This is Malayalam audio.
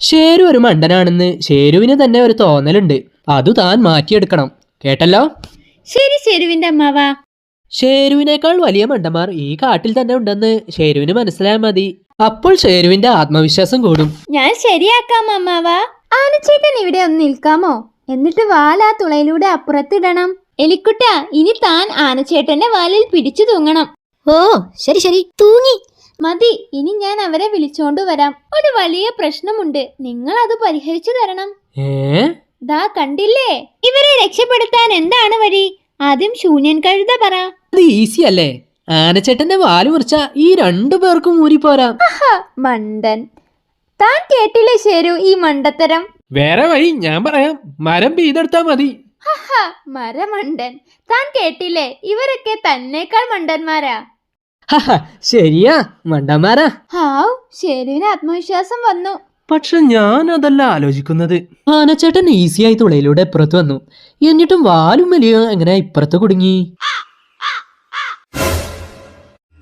ഷേരു ഒരു മണ്ടനാണെന്ന് ഷേരുവിന് തന്നെ ഒരു തോന്നലുണ്ട്. അതു താൻ മാറ്റിയെടുക്കണം. കേട്ടല്ലോ? ശരി ഷേരുവിന്റെ അമ്മാവാ. ഷേരുവിനേക്കാൾ വലിയ മണ്ടന്മാർ ഈ കാട്ടിൽ തന്നെ ഉണ്ടെന്ന് ഷേരുവിന് മനസ്സിലായാൽ മതി. അപ്പോൾ ഷേരുവിന്റെ ആത്മവിശ്വാസം കൂടും. ഞാൻ ശരിയാക്കാം അമ്മാവാ. ആനച്ചേട്ടൻ ഇവിടെ ഒന്ന് നിൽക്കാമോ? എന്നിട്ട് വാൽ ആ തുളയിലൂടെ അപ്പുറത്തിടണം. എലിക്കുട്ട, ഇനി താൻ ആനച്ചേട്ടന്റെ വാലിൽ പിടിച്ചു തൂങ്ങണം. ഓ ശരി ശരി, തൂങ്ങി. മതി, ഇനി ഞാൻ അവരെ വിളിച്ചോണ്ട് വരാം. ഒരു വലിയ പ്രശ്നമുണ്ട്, നിങ്ങൾ അത് പരിഹരിച്ചു തരണം. ദാ കണ്ടില്ലേ, ഇവരെ രക്ഷപ്പെടുത്താൻ എന്താണ് വഴി? ആദ്യം ശൂന്യൻ കഴുത പറ. അത് ഈസി അല്ലേ? ആനച്ചേട്ടന്റെ വാല് മുറിച്ച ഈ 2 പേർക്കും ഊരിപ്പോരാ. മണ്ടൻ, താൻ കേട്ടില്ലേ ഷേരു ഈ മണ്ടത്തരം? വേറെ വഴി ഞാൻ പറയാം. മരം പെയ്തെടുത്താ മതി. മരമണ്ടൻ, താൻ കേട്ടില്ലേ? ഇവരൊക്കെ തന്നേക്കാൾ മണ്ടന്മാരാ. ശരിയാ, മണ്ടന്മാരാ. ഹാവ്, ഷേരുവിന് ആത്മവിശ്വാസം വന്നു. പക്ഷെ ഞാൻ അതല്ല ആലോചിക്കുന്നത്. ആനച്ചേട്ടൻ ഈസിയായി തുളയിലൂടെ ഇപ്പുറത്ത് വന്നു. എന്നിട്ടും വാലും വലിയ എങ്ങനെ ഇപ്പുറത്ത് കുടുങ്ങി?